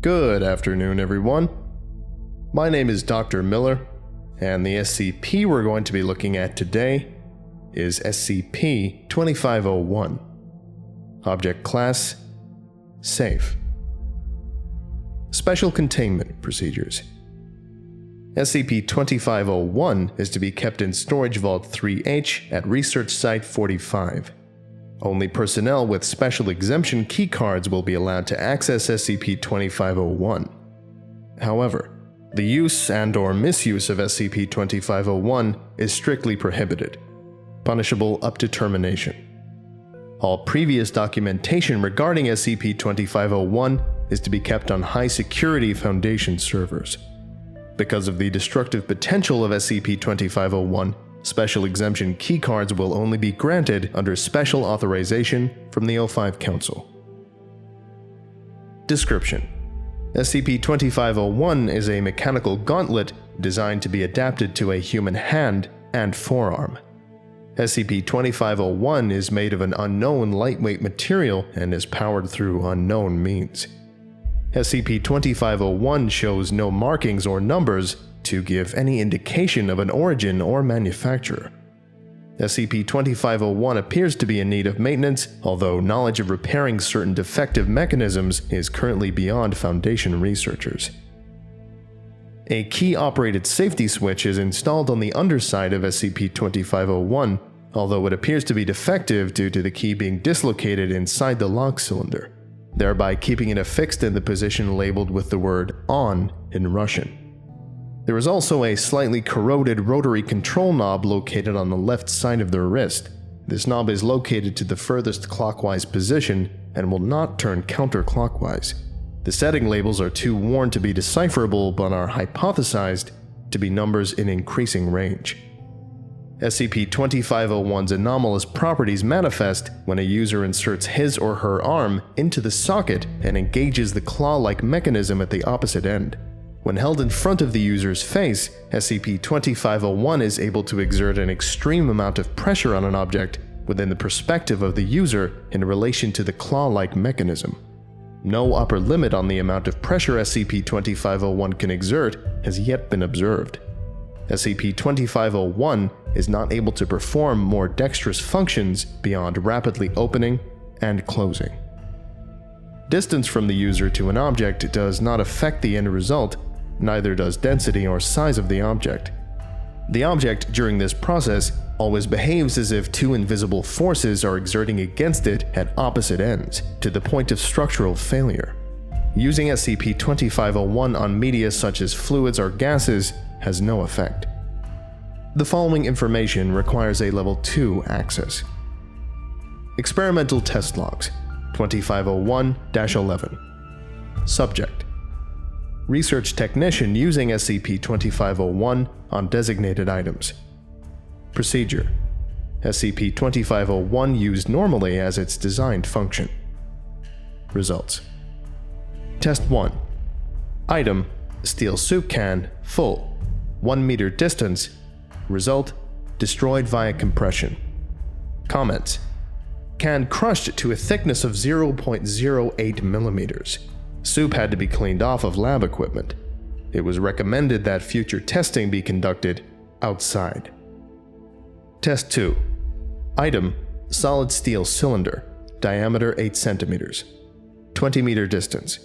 Good afternoon, everyone. My name is Dr. Miller, and the SCP we're going to be looking at today is SCP-2501. Object Class: Safe. Special Containment Procedures. SCP-2501 is to be kept in Storage Vault 3H at Research Site 45. Only personnel with special exemption keycards will be allowed to access SCP-2501. However, the use and/or misuse of SCP-2501 is strictly prohibited, punishable up to termination. All previous documentation regarding SCP-2501 is to be kept on high-security Foundation servers. Because of the destructive potential of SCP-2501, special exemption keycards will only be granted under special authorization from the O5 Council. Description: SCP-2501 is a mechanical gauntlet designed to be adapted to a human hand and forearm. SCP-2501 is made of an unknown lightweight material and is powered through unknown means. SCP-2501 shows no markings or numbers to give any indication of an origin or manufacturer. SCP-2501 appears to be in need of maintenance, although knowledge of repairing certain defective mechanisms is currently beyond Foundation researchers. A key-operated safety switch is installed on the underside of SCP-2501, although it appears to be defective due to the key being dislocated inside the lock cylinder, thereby keeping it affixed in the position labeled with the word "on" in Russian. There is also a slightly corroded rotary control knob located on the left side of the wrist. This knob is located to the furthest clockwise position and will not turn counterclockwise. The setting labels are too worn to be decipherable but are hypothesized to be numbers in increasing range. SCP-2501's anomalous properties manifest when a user inserts his or her arm into the socket and engages the claw-like mechanism at the opposite end. When held in front of the user's face, SCP-2501 is able to exert an extreme amount of pressure on an object within the perspective of the user in relation to the claw-like mechanism. No upper limit on the amount of pressure SCP-2501 can exert has yet been observed. SCP-2501 is not able to perform more dexterous functions beyond rapidly opening and closing. Distance from the user to an object does not affect the end result, neither does density or size of the object. The object during this process always behaves as if two invisible forces are exerting against it at opposite ends, to the point of structural failure. Using SCP-2501 on media such as fluids or gases has no effect. The following information requires a Level 2 access. Experimental Test Logs 2501-11. Subject: Research Technician using SCP-2501 on designated items. Procedure: SCP-2501 used normally as its designed function. Results: Test 1. Item: Steel soup can, full, 1 meter distance. Result: destroyed via compression. Comments: Can crushed to a thickness of 0.08 millimeters. Soup had to be cleaned off of lab equipment. It was recommended that future testing be conducted outside. Test 2. Item: solid steel cylinder, diameter 8 centimeters, 20 meter distance.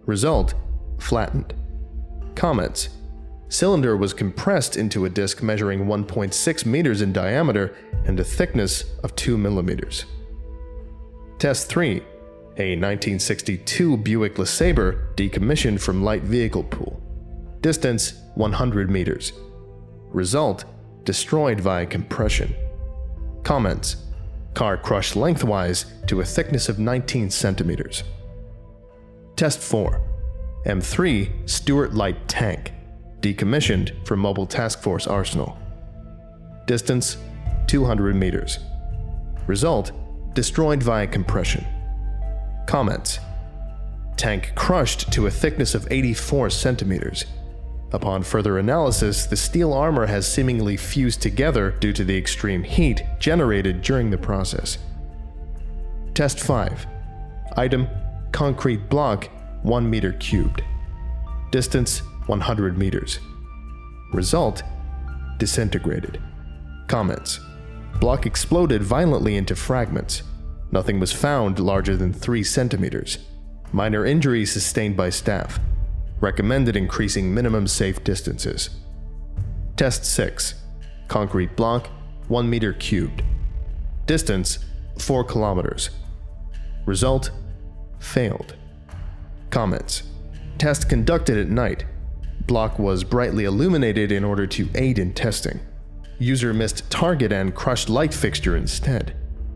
Result: flattened. Comments: Cylinder was compressed into a disc measuring 1.6 meters in diameter and a thickness of 2 millimeters. Test 3. A 1962 Buick LeSabre decommissioned from light vehicle pool. Distance: 100 meters. Result: destroyed via compression. Comments: Car crushed lengthwise to a thickness of 19 centimeters. Test 4. M3 Stuart Light Tank, decommissioned from Mobile Task Force Arsenal. Distance: 200 meters. Result: destroyed via compression. Comments: Tank crushed to a thickness of 84 centimeters. Upon further analysis, the steel armor has seemingly fused together due to the extreme heat generated during the process. Test 5. Item: concrete block 1 meter cubed. Distance 100 meters. Result: disintegrated. Comments: block exploded violently into fragments. Nothing was found larger than 3 centimeters. Minor injuries sustained by staff. Recommended increasing minimum safe distances. Test 6. Concrete block, 1 meter cubed. Distance, 4 kilometers. Result: failed. Comments: test conducted at night. Block was brightly illuminated in order to aid in testing. User missed target and crushed light fixture instead.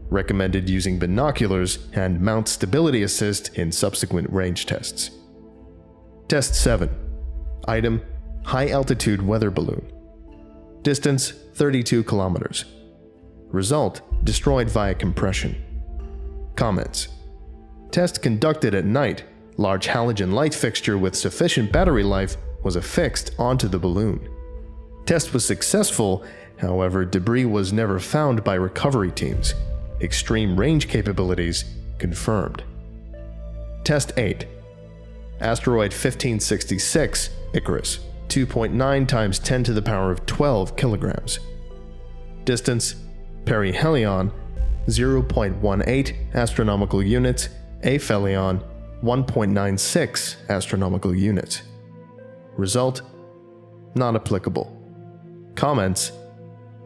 Recommended using binoculars and mount stability assist in subsequent range tests. Test 7. Item: high altitude weather balloon. Distance 32 kilometers. Result: destroyed via compression. Comments: test conducted at night. Large halogen light fixture with sufficient battery life was affixed onto the balloon. Test was successful, however, debris was never found by recovery teams. Extreme range capabilities confirmed. Test 8. Asteroid 1566, Icarus, 2.9 times 10 to the power of 12 kilograms. Distance, perihelion, 0.18 astronomical units, aphelion, 1.96 astronomical units. Result: not applicable. Comments: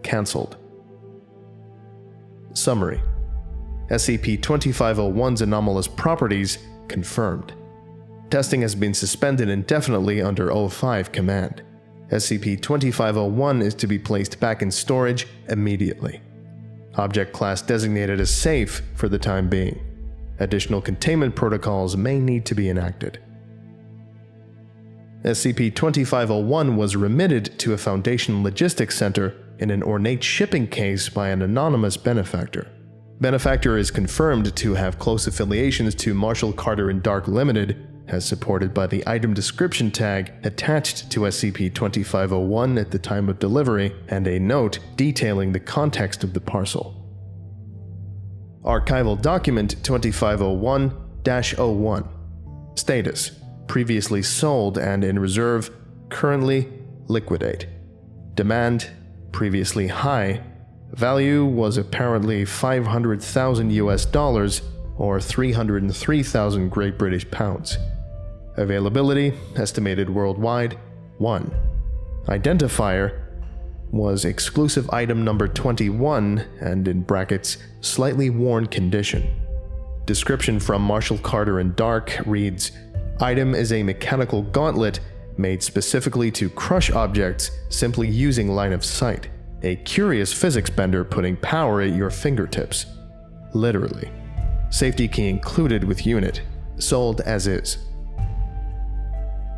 cancelled. Summary: SCP-2501's anomalous properties confirmed. Testing has been suspended indefinitely under O5 command. SCP-2501 is to be placed back in storage immediately. Object class designated as safe for the time being. Additional containment protocols may need to be enacted. SCP-2501 was remitted to a Foundation logistics center in an ornate shipping case by an anonymous benefactor. Benefactor is confirmed to have close affiliations to Marshall Carter and Dark Limited, as supported by the item description tag attached to SCP-2501 at the time of delivery and a note detailing the context of the parcel. Archival Document 2501-01. Status: previously sold and in reserve, currently liquidate. Demand: previously high. Value was apparently $500,000 or 303,000 Great British pounds. Availability estimated worldwide 1. Identifier was exclusive item number 21 and in brackets slightly worn condition. Description from Marshall Carter and Dark reads: item is a mechanical gauntlet made specifically to crush objects simply using line of sight. A curious physics bender putting power at your fingertips. Literally. Safety key included with unit. Sold as is.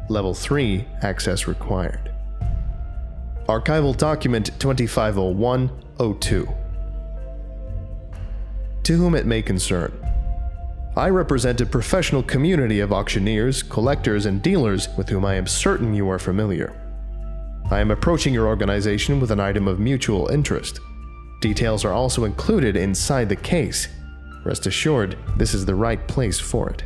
Level 3 access required. Archival Document 2501-02. To whom it may concern. I represent a professional community of auctioneers, collectors, and dealers with whom I am certain you are familiar. I am approaching your organization with an item of mutual interest. Details are also included inside the case. Rest assured, this is the right place for it.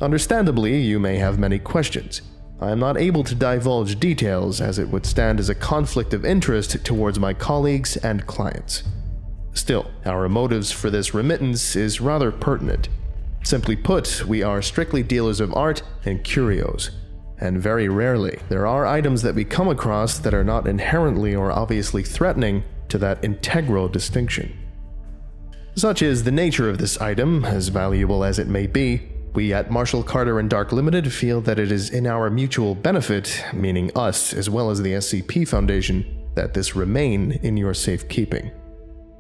Understandably, you may have many questions. I am not able to divulge details as it would stand as a conflict of interest towards my colleagues and clients. Still, our motives for this remittance is rather pertinent. Simply put, we are strictly dealers of art and curios. And very rarely, there are items that we come across that are not inherently or obviously threatening to that integral distinction. Such is the nature of this item, as valuable as it may be. We at Marshall Carter and Dark Limited feel that it is in our mutual benefit, meaning us as well as the SCP Foundation, that this remain in your safekeeping.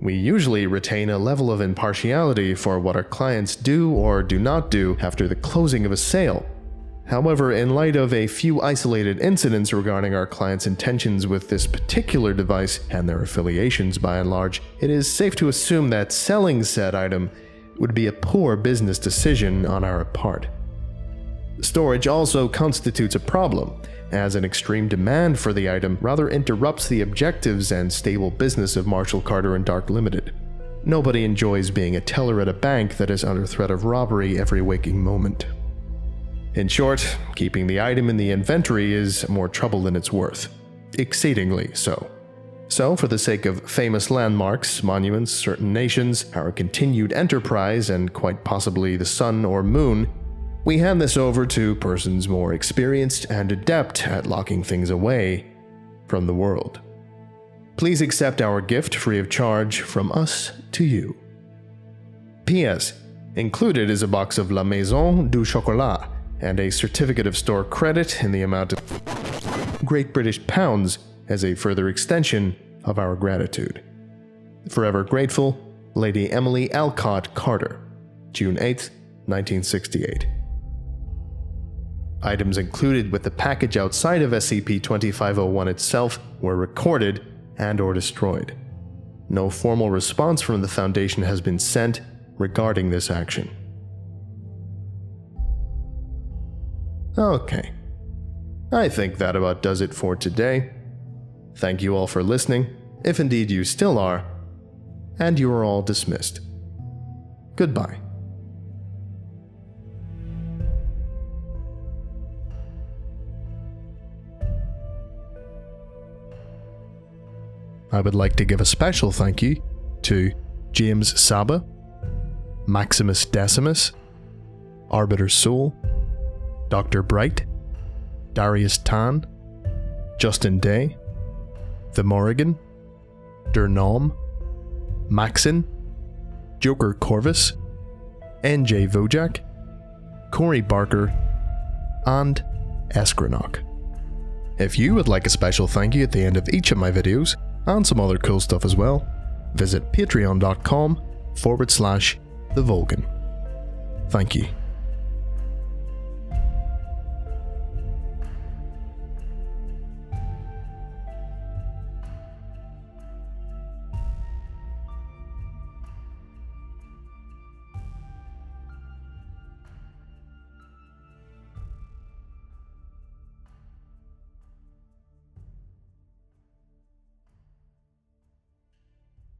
We usually retain a level of impartiality for what our clients do or do not do after the closing of a sale. However, in light of a few isolated incidents regarding our clients' intentions with this particular device and their affiliations by and large, it is safe to assume that selling said item would be a poor business decision on our part. Storage also constitutes a problem, as an extreme demand for the item rather interrupts the objectives and stable business of Marshall Carter and Dark Limited. Nobody enjoys being a teller at a bank that is under threat of robbery every waking moment. In short, keeping the item in the inventory is more trouble than it's worth. Exceedingly so. So, for the sake of famous landmarks, monuments, certain nations, our continued enterprise, and quite possibly the sun or moon, we hand this over to persons more experienced and adept at locking things away from the world. Please accept our gift free of charge from us to you. P.S. Included is a box of La Maison du Chocolat and a certificate of store credit in the amount of Great British pounds as a further extension of our gratitude. Forever grateful, Lady Emily Alcott Carter, June 8, 1968. Items included with the package outside of SCP-2501 itself were recorded and/or destroyed. No formal response from the Foundation has been sent regarding this action. Okay. I think that about does it for today. Thank you all for listening, if indeed you still are, and you are all dismissed. Goodbye. I would like to give a special thank you to James Saba, Maximus Decimus, Arbiter Soul, Dr. Bright, Darius Tan, Justin Day, The Morrigan, Dernom, Maxin, Joker Corvus, NJ Vojak, Corey Barker, and Eskranok. If you would like a special thank you at the end of each of my videos, and some other cool stuff as well, visit patreon.com/TheVolgun. Thank you.